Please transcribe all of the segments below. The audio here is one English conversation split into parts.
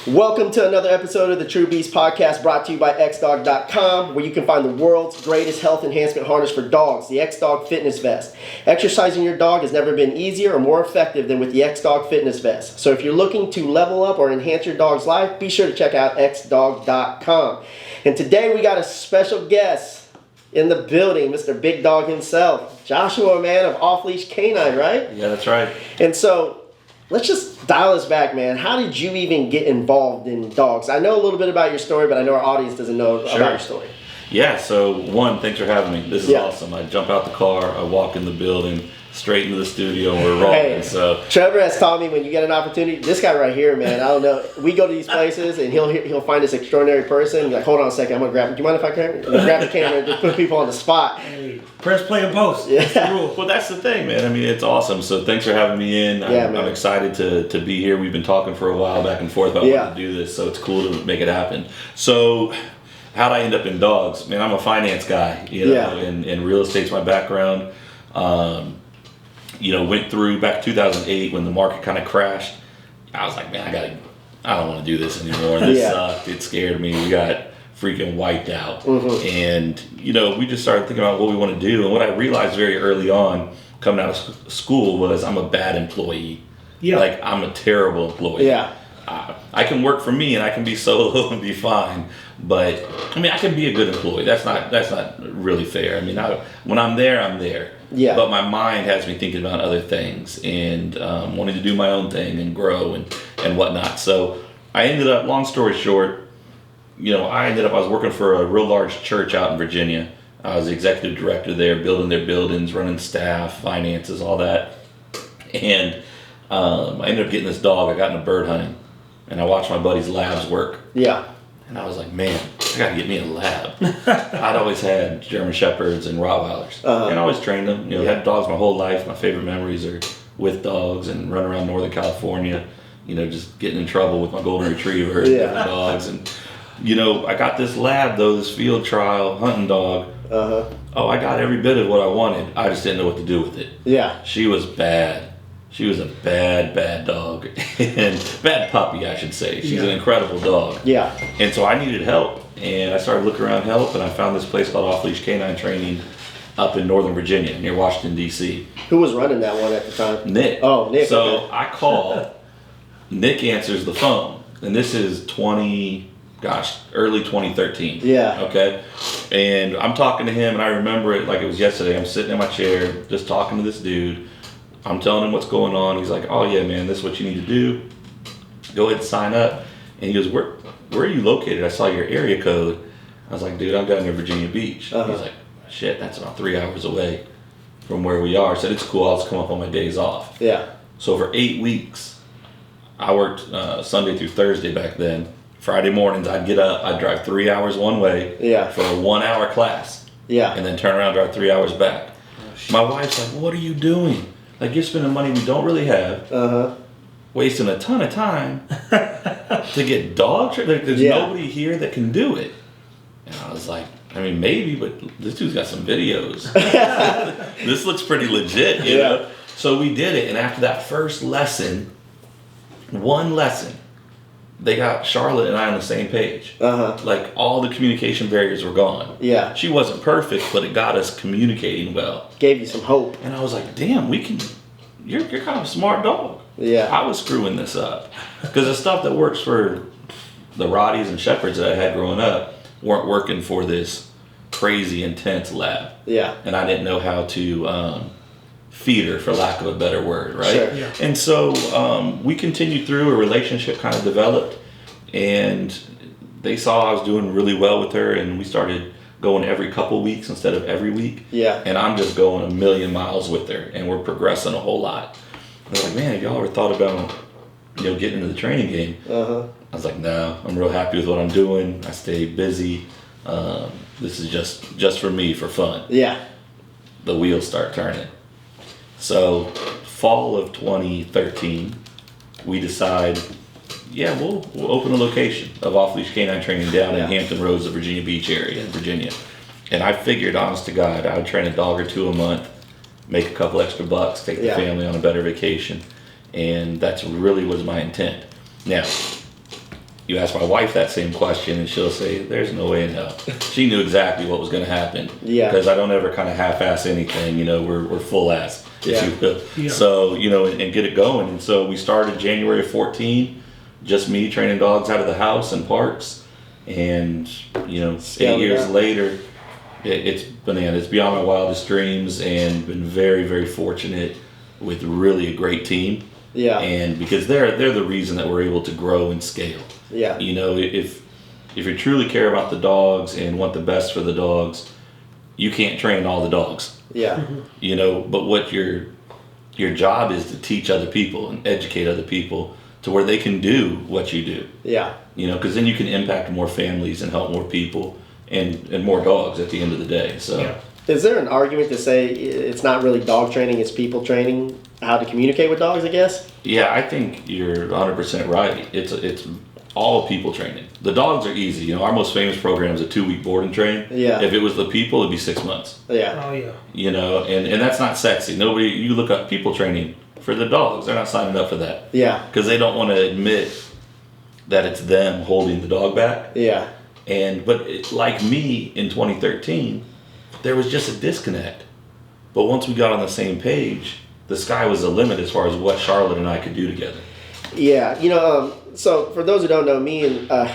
Welcome to another episode of the True Beast Podcast, brought to you by xdog.com, where you can find the world's greatest health enhancement harness for dogs, the X-Dog Fitness Vest. Exercising your dog has never been easier or more effective than with the X-Dog Fitness Vest. So if you're looking to level up or enhance your dog's life, be sure to check out xdog.com. And today we got a special guest in the building, Mr. Big Dog himself, Joshua, man, of Off Leash Canine, right? Yeah, that's right. And so let's just dial this back, man. How did you even get involved in dogs? I know a little bit about your story, but I know our audience doesn't know about your story. Yeah, so one, thanks for having me. This is awesome. I jump out the car, I walk in the building, straight into the studio, and we're rolling. Hey, so Trevor has taught me when you get an opportunity, this guy right here, man, I don't know. We go to these places and he'll find this extraordinary person. He's like, hold on a second, I'm gonna grab. Do you mind if I grab the camera and just put people on the spot? Hey, press play and post. Yeah. well, that's the thing, man. I mean, it's awesome. So thanks for having me in. I'm excited to be here. We've been talking for a while back and forth about wanting to do this, so it's cool to make it happen. So how'd I end up in dogs? Man, I'm a finance guy, you know, and real estate's my background. Went through back 2008 when the market kind of crashed. I was like, man, I don't want to do this anymore. This sucked. It scared me. We got freaking wiped out. Mm-hmm. And, we just started thinking about what we want to do. And what I realized very early on coming out of school was I'm a bad employee. Yeah. Like, I'm a terrible employee. Yeah. I can work for me and I can be solo and be fine. But, I can be a good employee. That's not really fair. When I'm there, I'm there. Yeah. But my mind has me thinking about other things and wanting to do my own thing and grow and whatnot. So I ended up, long story short, I was working for a real large church out in Virginia. I was the executive director there, building their buildings, running staff, finances, all that. And I ended up getting this dog. I got into bird hunting and I watched my buddy's labs work. Yeah. And I was like, man, I got to get me a lab. I'd always had German Shepherds and Rottweilers. And I always trained them. Had dogs my whole life. My favorite memories are with dogs and running around Northern California, just getting in trouble with my golden retriever and different dogs. And, I got this lab, though, this field trial hunting dog. Oh, I got every bit of what I wanted. I just didn't know what to do with it. Yeah. She was bad. She was a bad dog. And bad puppy, I should say. She's an incredible dog. Yeah. And so I needed help. And I started looking around help, and I found this place called Off Leash Canine Training up in Northern Virginia, near Washington, D.C. Who was running that one at the time? Nick. Oh, Nick. So I call. Nick answers the phone. And this is early 2013. Yeah. Okay. And I'm talking to him, and I remember it like it was yesterday. I'm sitting in my chair, just talking to this dude. I'm telling him what's going on. He's like, oh, yeah, man, this is what you need to do. Go ahead and sign up. And he goes, where are you located? I saw your area code. I was like, dude, I'm down near Virginia Beach. He's like, shit, that's about 3 hours away from where we are. I said, it's cool. I'll just come up on my days off. Yeah. So for 8 weeks, I worked Sunday through Thursday back then. Friday mornings, I'd get up. I'd drive 3 hours one way for a 1 hour class. Yeah. And then turn around, drive 3 hours back. My wife's like, what are you doing? Like, you're spending money we don't really have, wasting a ton of time to get dog trained. There's nobody here that can do it. And I was like, maybe, but this dude's got some videos. This looks pretty legit, you know? So we did it, and after that first lesson, one lesson, they got Charlotte and I on the same page. Like, all the communication barriers were gone. Yeah. She wasn't perfect, but it got us communicating well. Gave you some hope. And I was like, damn, you're kind of a smart dog. Yeah. I was screwing this up. Because the stuff that works for the Rotties and Shepherds that I had growing up weren't working for this crazy, intense lab. Yeah. And I didn't know how to feed her, for lack of a better word, right? Sure. Yeah. And so we continued through, a relationship kind of developed, and they saw I was doing really well with her, and we started going every couple weeks instead of every week. Yeah. And I'm just going a million miles with her, and we're progressing a whole lot. I was like, man, have y'all ever thought about, getting into the training game? I was like, no, I'm real happy with what I'm doing. I stay busy. This is just for me, for fun. Yeah. The wheels start turning. So, fall of 2013, we decide, we'll open a location of Off Leash Canine Training down in Hampton Roads, the Virginia Beach area in Virginia. And I figured, honest to God, I would train a dog or two a month, make a couple extra bucks, take the family on a better vacation. And that's really was my intent. Now, you ask my wife that same question, and she'll say, "There's no way in hell." She knew exactly what was going to happen. Yeah. Because I don't ever kind of half-ass anything. We're full ass, if you will. Yeah. So and get it going. And so we started January 14, just me training dogs out of the house and parks. And 8 years later, it's bananas. It's beyond my wildest dreams, and been very, very fortunate with really a great team. Yeah. And because they're the reason that we're able to grow and scale. Yeah. If you truly care about the dogs and want the best for the dogs, you can't train all the dogs. Yeah. But what your job is to teach other people and educate other people to where they can do what you do. Yeah. Because then you can impact more families and help more people and more dogs at the end of the day. So. Yeah. Is there an argument to say it's not really dog training, it's people training how to communicate with dogs, I guess? Yeah, I think you're 100% right. It's all people training. The dogs are easy. Our most famous program is a 2-week board and train. Yeah. If it was the people, it'd be 6 months. Yeah. Oh yeah. And that's not sexy. Nobody, you look up people training for the dogs, they're not signing up for that. Yeah. Because they don't want to admit that it's them holding the dog back. Yeah. But like me in 2013, there was just a disconnect. But once we got on the same page, the sky was the limit as far as what Charlotte and I could do together. Yeah. So for those who don't know, me and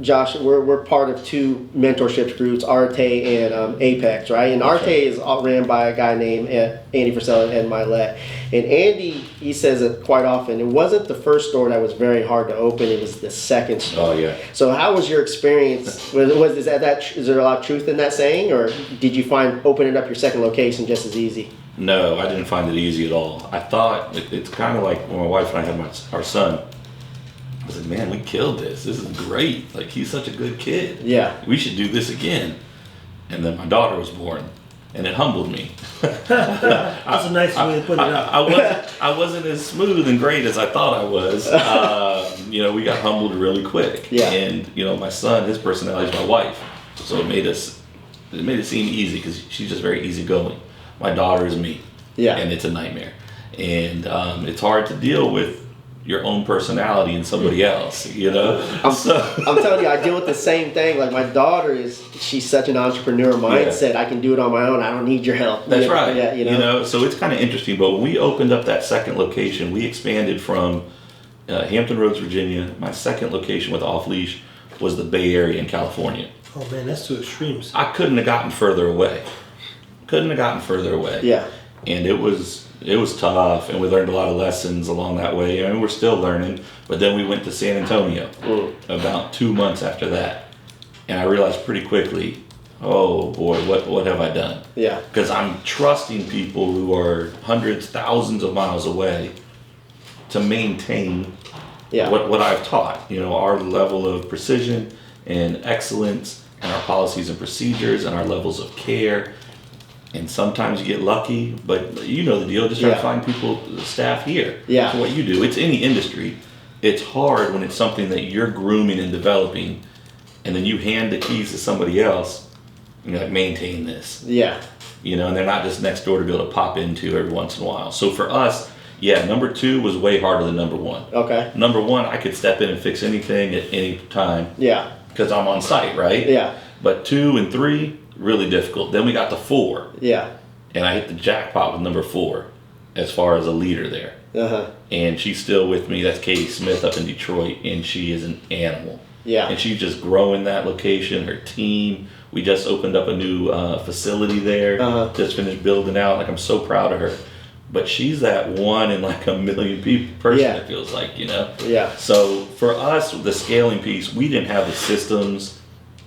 Josh, we're part of 2 mentorship groups, Arte and Apex, right? And Arte is ran by a guy named Andy Frisella and Milet. And Andy, he says it quite often, it wasn't the first store that was very hard to open, it was the second store. Oh, yeah. So how was your experience? Is there a lot of truth in that saying, or did you find opening up your second location just as easy? No, I didn't find it easy at all. I thought, it's kind of like when my wife and I had our son. I said, man, we killed this. This is great. Like, he's such a good kid. Yeah. We should do this again. And then my daughter was born, and it humbled me. That's a nice way to put it out. I wasn't as smooth and great as I thought I was. We got humbled really quick. Yeah. And my son, his personality is my wife, so it made it seem easy because she's just very easygoing. My daughter is me. Yeah. And it's a nightmare, and it's hard to deal with your own personality in somebody else, I'm telling you, I deal with the same thing. Like, my daughter she's such an entrepreneur mindset. I can do it on my own. I don't need your help. That's right. Yeah, so it's kind of interesting. But when we opened up that second location, we expanded from Hampton Roads, Virginia. My second location with Off Leash was the Bay Area in California. Oh man, that's 2 extremes. I couldn't have gotten further away. Yeah. And it was tough, and we learned a lot of lessons along that way. I mean, we're still learning. But then we went to San Antonio about 2 months after that, and I realized pretty quickly, oh boy, what have I done? Yeah. Because I'm trusting people who are hundreds, thousands of miles away to maintain what I've taught. Our level of precision and excellence, and our policies and procedures, and our levels of care. And sometimes you get lucky, but you know the deal. Just try to find people, staff here. Yeah. For what you do. It's any industry. It's hard when it's something that you're grooming and developing, and then you hand the keys to somebody else, and you're like, maintain this. Yeah. And they're not just next door to be able to pop into every once in a while. So for us, number 2 was way harder than number 1. Okay. Number 1, I could step in and fix anything at any time. Yeah. Because I'm on site, right? Yeah. But 2 and 3, really difficult. Then we got to 4. Yeah. And I hit the jackpot with number 4 as far as a leader there. Uh-huh. And she's still with me. That's Katie Smith up in Detroit, and she is an animal. Yeah. And she's just growing that location, her team. We just opened up a new facility there. Uh-huh. Just finished building out. Like, I'm so proud of her. But she's that one in like a million person, it feels like, Yeah. So for us, the scaling piece, we didn't have the systems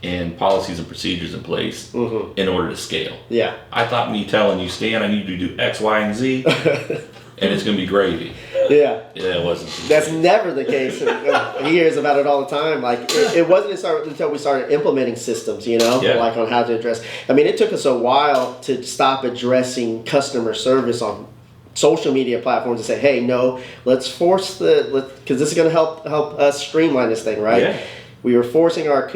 and policies and procedures in place in order to scale. Yeah. I thought me telling you, Stan, I need you to do X, Y, and Z, and it's going to be gravy. Yeah. Yeah, it wasn't. That's never the case. He hears about it all the time. Like, it wasn't until we started implementing systems, like on how to address. I mean, it took us a while to stop addressing customer service on social media platforms and say, hey, no, let's force because this is going to help us streamline this thing, right? Yeah. We were forcing our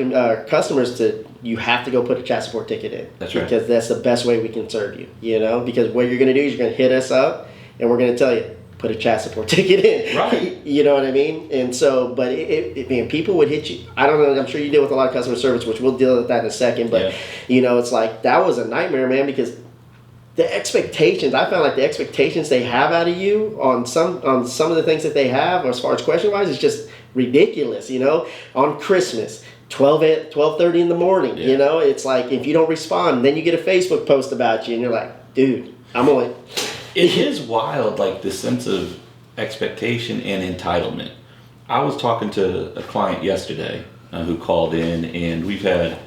customers you have to go put a chat support ticket in. That's right. Because that's the best way we can serve you, because what you're going to do is you're going to hit us up and we're going to tell you, put a chat support ticket in. Right. You know what I mean? And so, but man, people would hit you. I don't know. I'm sure you deal with a lot of customer service, which we'll deal with that in a second. But, it's like, that was a nightmare, man, because the expectations, I found like the expectations they have out of you on some of the things that they have, as far as question-wise, is just ridiculous, On Christmas, 12:30 in the morning, it's like, if you don't respond, then you get a Facebook post about you, and you're like, dude, I'm only... It is wild, like the sense of expectation and entitlement. I was talking to a client yesterday who called in, and we've had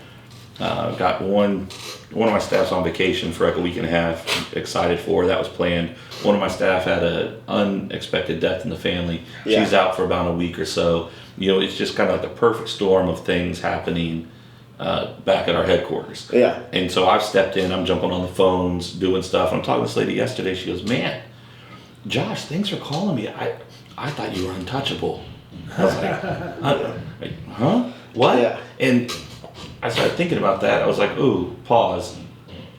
got one of my staff's on vacation for like a week and a half. Excited for that was planned. One of my staff had an unexpected death in the family. Yeah. She's out for about a week or so. It's just kind of like a perfect storm of things happening back at our headquarters. Yeah. And so I've stepped in, I'm jumping on the phones, doing stuff. I'm talking to this lady yesterday. She goes, man, Josh, thanks for calling me. I thought you were untouchable. I was like, huh? What? Yeah. And I started thinking about that. I was like, ooh, pause.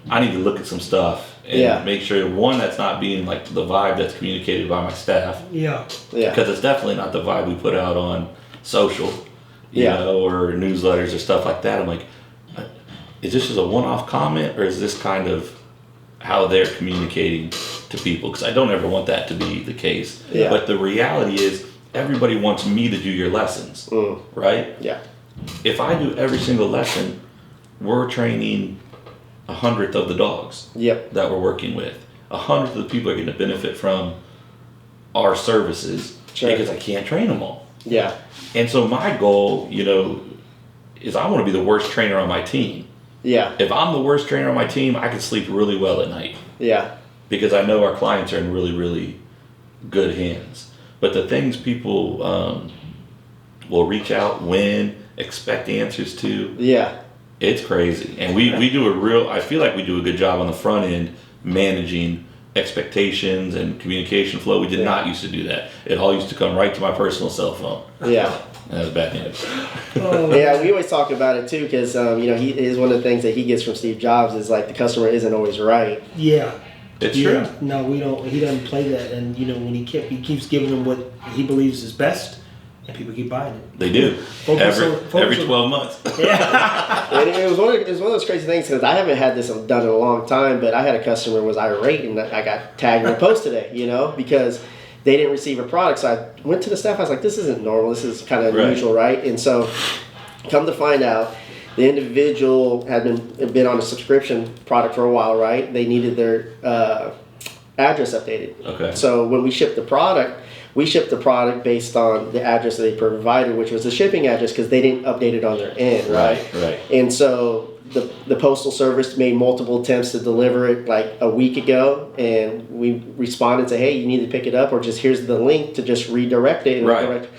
I need to look at some stuff and make sure, one, that's not being like the vibe that's communicated by my staff. Yeah. Yeah. Because it's definitely not the vibe we put out on social. You know, or newsletters or stuff like that. I'm like, is this just a one-off comment, or is this kind of how they're communicating to people? Because I don't ever want that to be the case. Yeah. But the reality is, everybody wants me to do your lessons, right? Yeah. If I do every single lesson, we're training 100th of the dogs that we're working with. 100th of the people are going to benefit from our services because I can't train them all. Yeah. And so my goal, is I want to be the worst trainer on my team. Yeah. If I'm the worst trainer on my team, I can sleep really well at night. Yeah. Because I know our clients are in really, really good hands. But the things people will reach out, expect answers to. Yeah. It's crazy. And we do I feel like we do a good job on the front end managing expectations and communication flow. We did not used to do that. It all used to come right to my personal cell phone. Yeah. That was bad news. Yeah, we always talk about it too, because he is one of the things that he gets from Steve Jobs is like the customer isn't always right. Yeah. It's true. No, we don't. He doesn't play that, and when he keeps giving them what he believes is best, and people keep buying it. They do. Every 12 months. Yeah. And it was one of those crazy things, because I haven't had this done in a long time, but I had a customer who was irate, and I got tagged in a post today, because they didn't receive a product. So I went to the staff. I was like, this isn't normal. This is kind of unusual, right? And so come to find out, the individual had been on a subscription product for a while, right? They needed their address updated. Okay. So when we shipped the product based on the address that they provided, which was the shipping address, because they didn't update it on their end, right? Right. And so the postal service made multiple attempts to deliver it like a week ago, and we responded to, hey, you need to pick it up, or just here's the link to just redirect it. And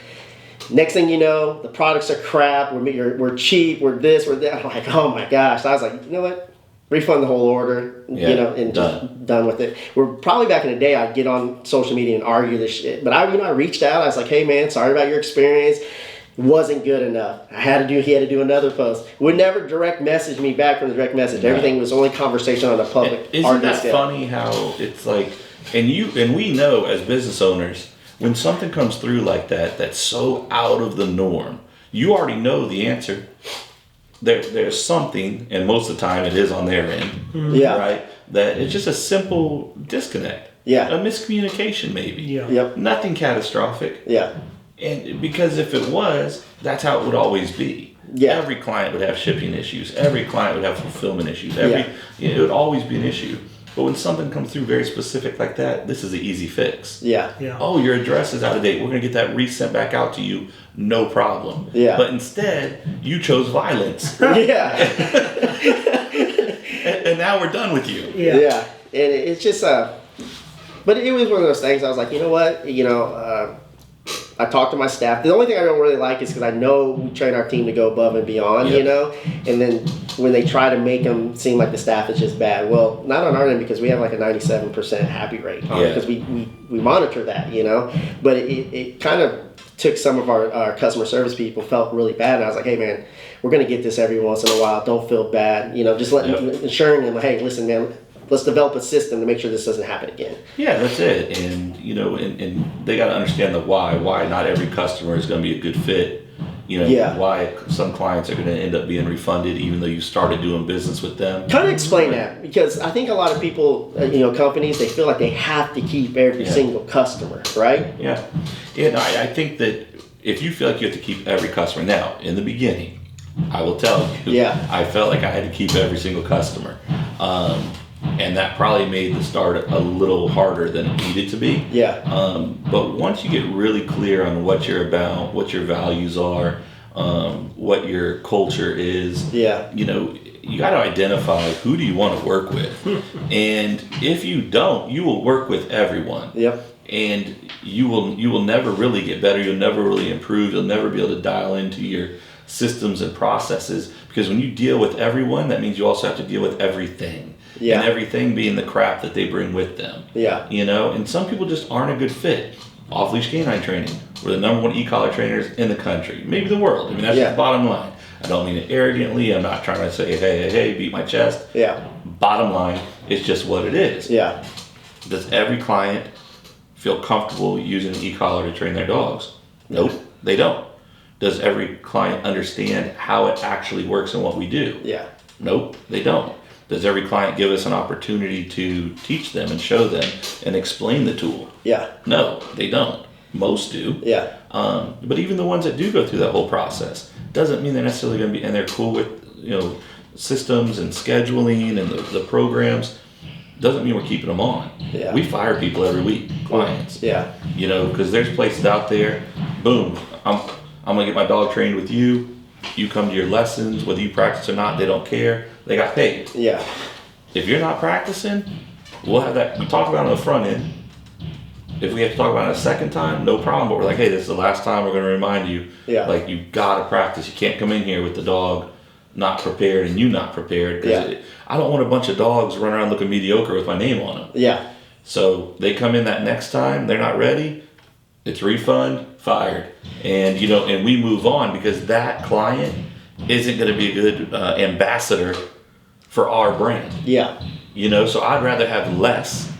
next thing you know, the products are crap. We're cheap. We're this. We're that. I'm like, oh my gosh. I was like, you know what? Refund the whole order. And just done with it. We're probably back in the day. I'd get on social media and argue this shit. But I reached out. I was like, hey man, sorry about your experience. Wasn't good enough. He had to do another post. Would never direct message me back from the direct message. Everything was only conversation on the public. Isn't that funny how it's like, and we know as business owners, when something comes through like that, that's so out of the norm, you already know the answer. There's something, and most of the time it is on their end, right? That it's just a simple disconnect, a miscommunication maybe, nothing catastrophic, and because if it was, that's how it would always be. Every client would have shipping issues. Every client would have fulfillment issues. It would always be an issue. But when something comes through very specific like that, this is an easy fix. Oh, your address is out of date. We're going to get that resent back out to you. No problem. But instead, you chose violence. And now we're done with you. And it's just, but it was one of those things. I was like, you know what? I talked to my staff. The only thing I don't really like is because I know we train our team to go above and beyond, and then when they try to make them seem like the staff is just bad. Well, not on our end, because we have like a 97% happy rate on it, because we monitor that, but it kind of took some of our customer service people felt really bad. And I was like, hey man, we're going to get this every once in a while. Don't feel bad. Just assuring them, hey, listen man, let's develop a system to make sure this doesn't happen again. Yeah, that's it. And and they got to understand the why not every customer is going to be a good fit. Why some clients are going to end up being refunded even though you started doing business with them. Kind of explain that, because I think a lot of people, companies, they feel like they have to keep every single customer, right? Yeah. And I think that if you feel like you have to keep every customer, now, in the beginning, I will tell you, I felt like I had to keep every single customer. And that probably made the start a little harder than it needed to be. Yeah. But once you get really clear on what you're about, what your values are, what your culture is, you got to identify who do you want to work with. And if you don't, you will work with everyone. Yep. And you will never really get better. You'll never really improve. You'll never be able to dial into your systems and processes, because when you deal with everyone, that means you also have to deal with everything. Yeah. And everything being the crap that they bring with them. Yeah. And some people just aren't a good fit. Off-leash canine training. We're the number one e-collar trainers in the country, maybe the world. I mean, that's the bottom line. I don't mean it arrogantly. I'm not trying to say, hey, beat my chest. Yeah. Bottom line, it's just what it is. Yeah. Does every client feel comfortable using an e-collar to train their dogs? Nope, they don't. Does every client understand how it actually works and what we do? Yeah. Nope, they don't. Does every client give us an opportunity to teach them and show them and explain the tool? Yeah. No, they don't. Most do. Yeah. But even the ones that do go through that whole process doesn't mean they're necessarily going to be, and they're cool with, systems and scheduling and the programs, doesn't mean we're keeping them on. Yeah. We fire people every week, clients. Yeah. Because there's places out there, boom, I'm going to get my dog trained with you. You come to your lessons, whether you practice or not, they don't care. They got paid. Yeah. If you're not practicing, we'll have that. We talk about it on the front end. If we have to talk about it a second time, no problem. But we're like, hey, this is the last time we're going to remind you. Yeah. Like, you got to practice. You can't come in here with the dog not prepared and you not prepared. I don't want a bunch of dogs running around looking mediocre with my name on them. Yeah. So they come in that next time, they're not ready. It's refund, fired. And, and we move on, because that client isn't going to be a good ambassador for our brand. Yeah. So I'd rather have less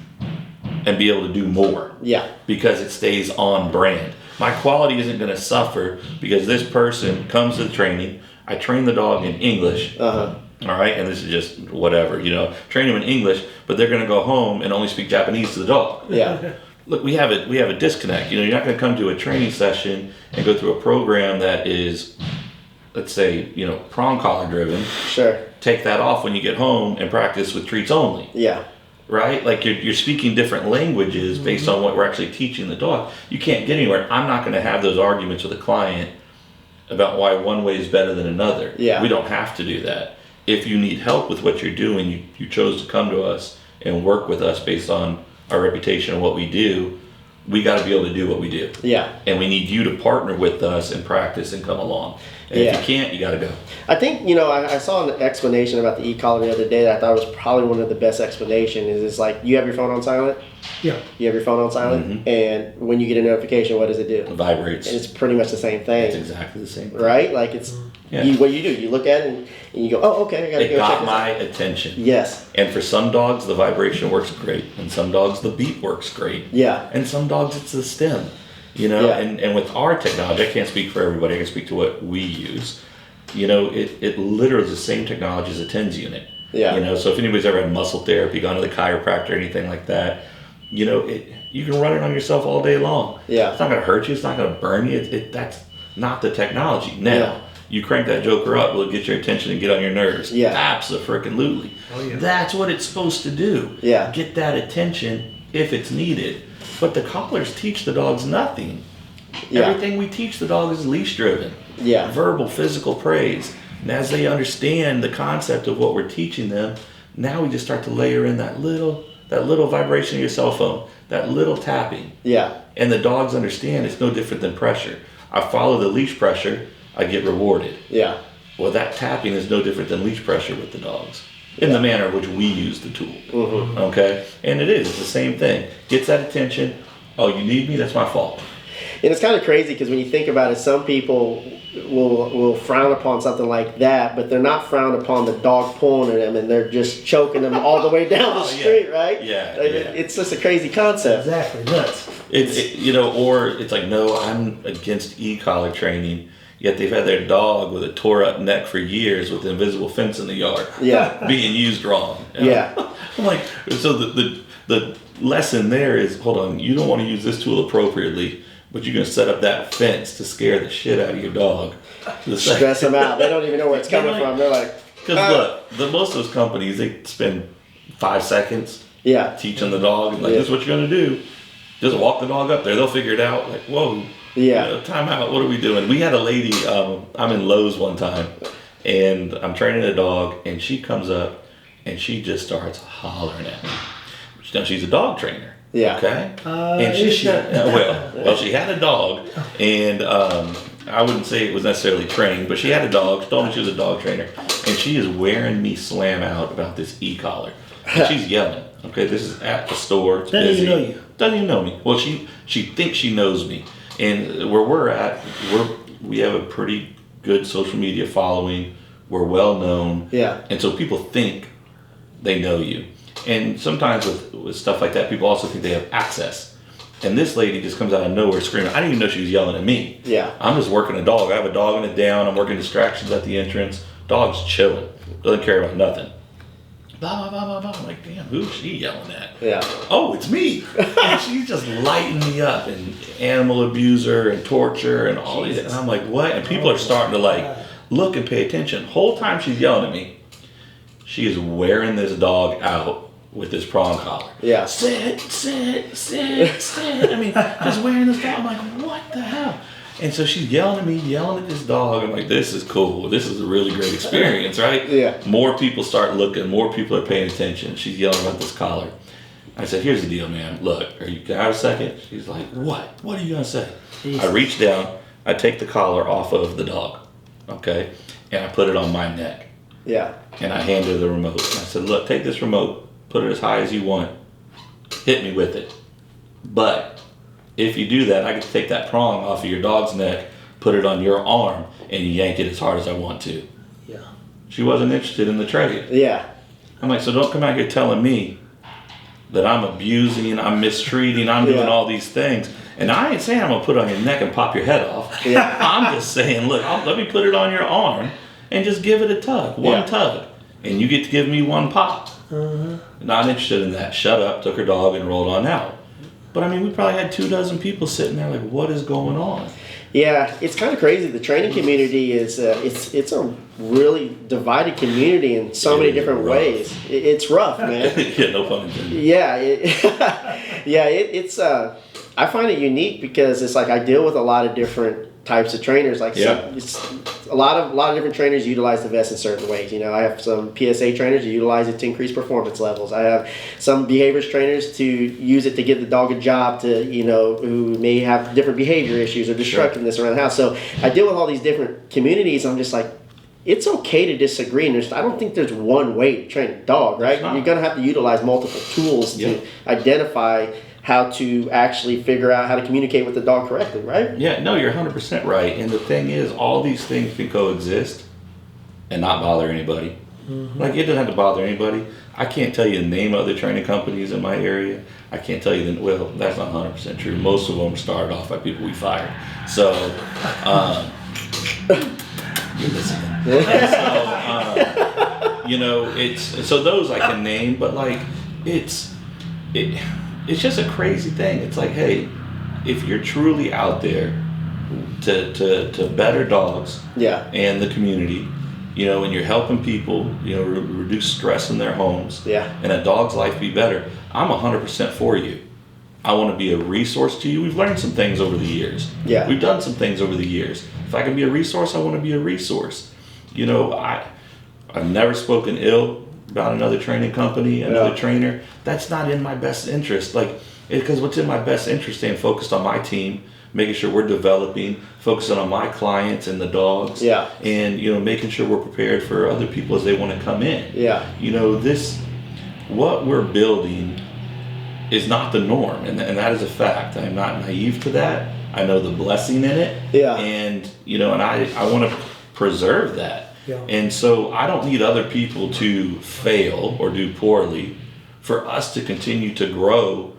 and be able to do more. Yeah. Because it stays on brand. My quality isn't going to suffer because this person comes to the training. I train the dog in English. Uh-huh. All right. And this is just whatever, train them in English, but they're going to go home and only speak Japanese to the dog. Yeah. Look, we have a disconnect. You're not going to come to a training session and go through a program that is, let's say, prong collar driven. Sure. Take that off when you get home and practice with treats only. Yeah. Right? Like you're speaking different languages based on what we're actually teaching the dog. You can't get anywhere. I'm not going to have those arguments with a client about why one way is better than another. Yeah. We don't have to do that. If you need help with what you're doing, you chose to come to us and work with us based on our reputation and what we do, we got to be able to do what we do. Yeah. And we need you to partner with us and practice and come along. And if you can't, you got to go. I think, I saw an explanation about the e-collar the other day that I thought was probably one of the best explanations. It's like, you have your phone on silent? Yeah. You have your phone on silent, and when you get a notification, what does it do? It vibrates. And it's pretty much the same thing. It's exactly the same thing. Right? Like, it's what you do. You look at it and you go, oh, okay, I got to go check this out. It got my attention. Yes. And for some dogs, the vibration works great. And some dogs, the beat works great. Yeah. And some dogs, it's the stem. And with our technology, I can't speak for everybody. I can speak to what we use. It literally is the same technology as a TENS unit. Yeah. So if anybody's ever had muscle therapy, gone to the chiropractor, or anything like that, you can run it on yourself all day long. Yeah. It's not going to hurt you. It's not going to burn you. That's not the technology. Now, you crank that joker up, will get your attention and get on your nerves. Yeah. Absolutely. Oh, yeah. That's what it's supposed to do. Yeah. Get that attention if it's needed. But the collars teach the dogs nothing. Yeah. Everything we teach the dog is leash driven. Yeah. Verbal, physical praise. And as they understand the concept of what we're teaching them, now we just start to layer in that little vibration of your cell phone, that little tapping. Yeah. And the dogs understand it's no different than pressure. I follow the leash pressure, I get rewarded. Yeah. Well, that tapping is no different than leash pressure with the dogs in the manner in which we use the tool. Mm-hmm. Okay? And it's the same thing. Gets that attention. Oh, you need me? That's my fault. And it's kind of crazy because when you think about it, some people, will frown upon something like that, but they're not frowned upon the dog pulling at them and they're just choking them all the way down the street, right? Yeah, It's just a crazy concept. Exactly, nuts. Or it's like, no, I'm against e-collar training. Yet they've had their dog with a tore up neck for years with an invisible fence in the yard. Yeah. Being used wrong. Yeah. I'm like, so the lesson there is, hold on, you don't want to use this tool appropriately, but you're going to set up that fence to scare the shit out of your dog. Stress them out. They don't even know where it's coming from. They're like, because look, most of those companies, they spend 5 seconds teaching the dog, and like, this is what you're going to do. Just walk the dog up there. They'll figure it out. Like, whoa. Yeah. Time out. What are we doing? We had a lady, I'm in Lowe's one time, and I'm training a dog, and she comes up, and she just starts hollering at me. Now, she's a dog trainer. Yeah. Okay? And she had a dog, and I wouldn't say it was necessarily trained, but she had a dog. She told me she was a dog trainer, and she is wearing me slam out about this e-collar. And she's yelling. Okay, this is at the store. It's Doesn't busy. even know you. Doesn't even know me. Well, she thinks she knows me. And where we're at, we have a pretty good social media following. We're well known. Yeah. And so people think they know you. And sometimes with stuff like that, people also think they have access. And this lady just comes out of nowhere screaming. I didn't even know she was yelling at me. Yeah. I'm just working a dog. I have a dog in a down. I'm working distractions at the entrance. Dog's chilling. Doesn't care about nothing. Blah, blah, blah, blah, blah. I'm like, damn, who's she yelling at? Yeah. Oh, it's me. And she's just lighting me up and animal abuser and torture and all these. And I'm like, what? And people are starting to like look and pay attention. Whole time she's yelling at me, she is wearing this dog out with this prong collar. Yeah. Sit. I mean, just wearing this dog. I'm like, what the hell? And so she's yelling at me, yelling at this dog. I'm like, this is cool. This is a really great experience, right? Yeah. More people start looking. More people are paying attention. She's yelling about this collar. I said, here's the deal, man. Look, can I have a second? She's like, what? What are you going to say? Jesus. I reach down. I take the collar off of the dog, okay? And I put it on my neck. Yeah. And I handed her the remote. And I said, look, take this remote. Put it as high as you want. Hit me with it. But if you do that, I can take that prong off of your dog's neck, put it on your arm, and yank it as hard as I want to. Yeah. She wasn't interested in the trade. Yeah. I'm like, so don't come out here telling me that I'm abusing, I'm mistreating, I'm doing all these things. And I ain't saying I'm going to put it on your neck and pop your head off. Yeah. I'm just saying, look, let me put it on your arm and just give it a tug, one tug. And you get to give me one pop. Not interested in that. Shut up, took her dog and rolled on out. But I mean, we probably had 24 people sitting there like, what is going on? Yeah, it's kind of crazy. The training community is it's a really divided community in so many different ways. It's rough, man. Yeah, no pun intended. Yeah, it's I find it unique because it's like I deal with a lot of different types of trainers. Like it's a lot of different trainers utilize the vest in certain ways. You know, I have some PSA trainers who utilize it to increase performance levels. I have some behaviorist trainers to use it to give the dog a job to, you know, who may have different behavior issues or destructiveness around the house. So I deal with all these different communities. I'm just like, it's okay to disagree, and I don't think there's one way to train a dog, right? You're going to have to utilize multiple tools to identify how to actually figure out how to communicate with the dog correctly, right? Yeah, no, you're 100% right. And the thing is, all these things can coexist and not bother anybody. Like, it doesn't have to bother anybody. I can't tell you the name of other training companies in my area. I can't tell you well, that's not 100% true. Most of them started off by people we fired. So, you're listening. So, you know, so those I can name, but like, it's just a crazy thing. It's like, hey, if you're truly out there to better dogs and the community, you know, and you're helping people, you know, reduce stress in their homes and a dog's life be better, I'm 100% for you. I want to be a resource to you. We've learned some things over the years. Yeah. We've done some things over the years. If I can be a resource, I want to be a resource. You know, I've never spoken ill about another training company, another trainer. That's not in my best interest. Like, because what's in my best interest, staying focused on my team, making sure we're developing, focusing on my clients and the dogs, and, you know, making sure we're prepared for other people as they want to come in. You know, what we're building is not the norm, and that is a fact. I'm not naive to that. I know the blessing in it, Yeah. and and I want to preserve that. Yeah. And so I don't need other people to fail or do poorly for us to continue to grow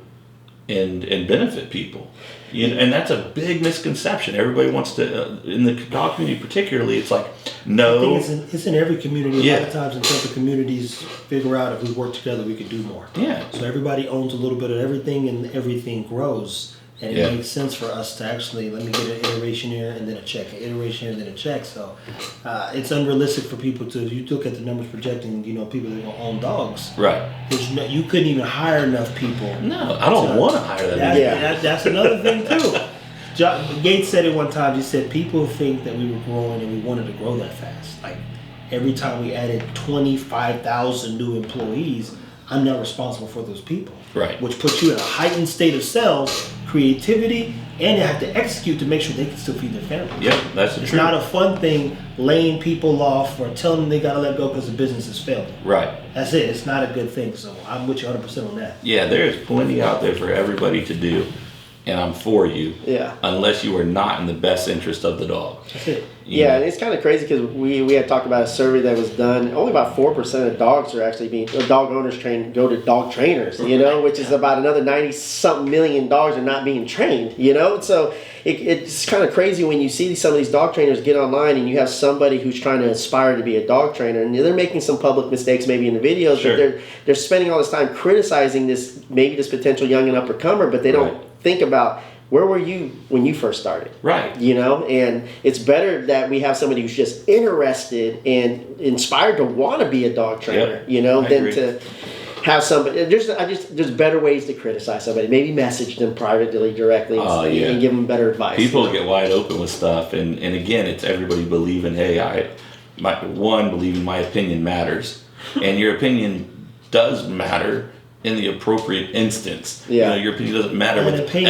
and benefit people. And that's a big misconception. Everybody wants to, in the dog community particularly, it's like, no. I think it's in every community. Yeah. A lot of times until the communities figure out if we work together, we could do more. Yeah. So everybody owns a little bit of everything, and everything grows. And it makes sense for us to actually, let me get an iteration here and then a check, an iteration here and then a check. So it's unrealistic for people to, if you look at the numbers projecting, people that don't own dogs. Right. You couldn't even hire enough people. No, I don't want to hire them. That's another thing too. Gates said it one time. He said people think that we were growing and we wanted to grow that fast. Like every time we added 25,000 new employees, I'm now responsible for those people. Right. Which puts you in a heightened state of sales, creativity, and you have to execute to make sure they can still feed their family. Yep, that's the truth. It's not a fun thing laying people off or telling them they got to let go because the business has failed. Right. That's it. It's not a good thing. So I'm with you 100% on that. Yeah, there's plenty out there for everybody to do, and I'm for you. Yeah. Unless you are not in the best interest of the dog. That's it. Yeah, and it's kind of crazy because we had talked about a survey that was done. Only about 4% of dogs are actually dog owners go to dog trainers, which is about another 90-something million dogs are not being trained, So it's kind of crazy when you see some of these dog trainers get online and you have somebody who's trying to aspire to be a dog trainer and they're making some public mistakes maybe in the videos, Sure. but they're spending all this time criticizing this potential young and up-and-comer, but they don't think about where were you when you first started? Right. And it's better that we have somebody who's just interested and inspired to want to be a dog trainer, than to have somebody. There's better ways to criticize somebody. Maybe message them privately, directly, and give them better advice. People get wide open with stuff, and again, it's everybody believing, hey, believing my opinion matters, and your opinion does matter. In the appropriate instance, your opinion doesn't matter with everything. You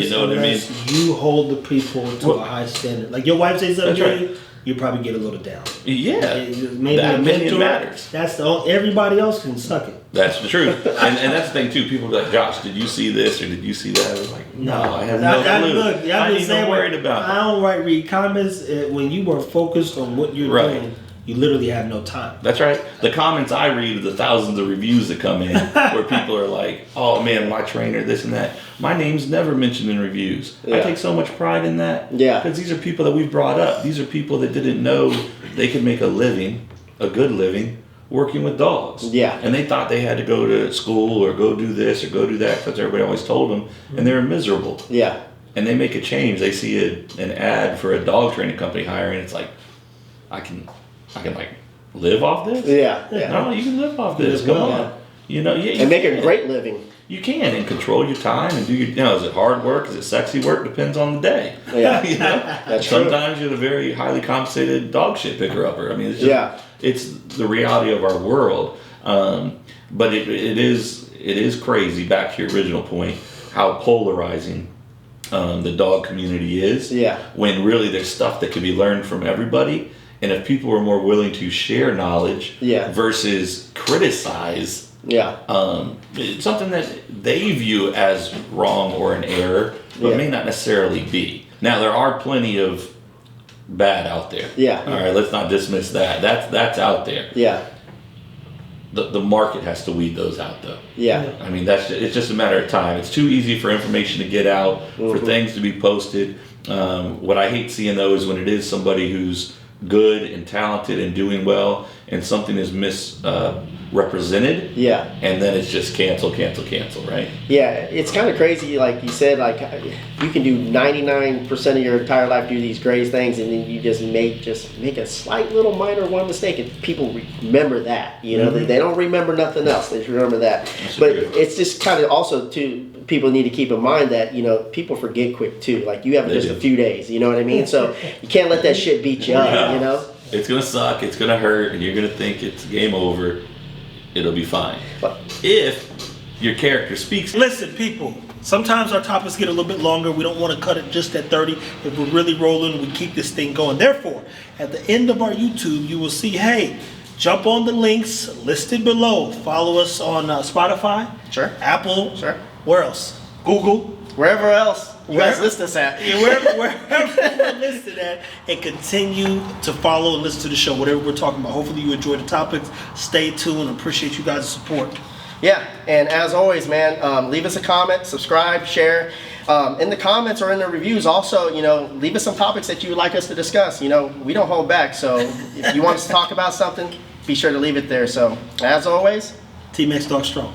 know what I mean? You hold the people to a high standard. Like your wife says something to you, you probably get a little down. Yeah, maybe that a opinion mentor, matters. That's everybody else can suck it. That's the truth, and that's the thing too. People are like, Josh, did you see this or did you see that? I was like, no, I have no clue. Look, I ain't even worried about it. I don't read comments when you are focused on what you're doing. You literally have no time. That's right. The comments I read are the thousands of reviews that come in where people are like, oh man, my trainer, this and that. My name's never mentioned in reviews. Yeah. I take so much pride in that. Yeah. Because these are people that we've brought up. These are people that didn't know they could make a good living, working with dogs. Yeah. And they thought they had to go to school or go do this or go do that because everybody always told them. And they were miserable. Yeah. And they make a change. They see an ad for a dog training company hiring. It's like, I can like live off this? Yeah. No, you can live off this. Come on. And make a great living. You can, and control your time and do your, is it hard work? Is it sexy work? Depends on the day. Yeah. That's sometimes true. You're a very highly compensated dog shit picker upper. I mean, it's the reality of our world. But it is crazy, back to your original point, how polarizing the dog community is. Yeah. When really there's stuff that can be learned from everybody. And if people are more willing to share knowledge versus criticize, it's something that they view as wrong or an error, but may not necessarily be. Now, there are plenty of bad out there. Yeah. All right, let's not dismiss that. That's out there. Yeah. The market has to weed those out, though. Yeah. I mean, it's just a matter of time. It's too easy for information to get out, for things to be posted. What I hate seeing, though, is when it is somebody who's good and talented and doing well, and something is misrepresented. And then it's just cancel, right? Yeah, it's kind of crazy. Like you said, like you can do 99% of your entire life do these great things, and then you just make a slight little minor one mistake, and people remember that. They don't remember nothing else. They just remember that. But it's just kind of also too. People need to keep in mind that people forget quick too. Like you have just a few days. You know what I mean? So you can't let that shit beat you up. It's gonna suck. It's gonna hurt, and you're gonna think it's game over. It'll be fine. But if your character speaks. Listen, people. Sometimes our topics get a little bit longer. We don't want to cut it just at 30. If we're really rolling, we keep this thing going. Therefore, at the end of our YouTube, you will see, hey, jump on the links listed below. Follow us on Spotify, Sure. Apple, Sure. where else? Google, Wherever else you guys Wherever- list us at. yeah, wherever we're listed at, and continue to follow and listen to the show, whatever we're talking about. Hopefully you enjoy the topics. Stay tuned. Appreciate you guys' support. Yeah, and as always, man, leave us a comment, subscribe, share. In the comments or in the reviews, also, leave us some topics that you would like us to discuss. We don't hold back. So if you want us to talk about something, be sure to leave it there. So as always, Team X Dog Strong.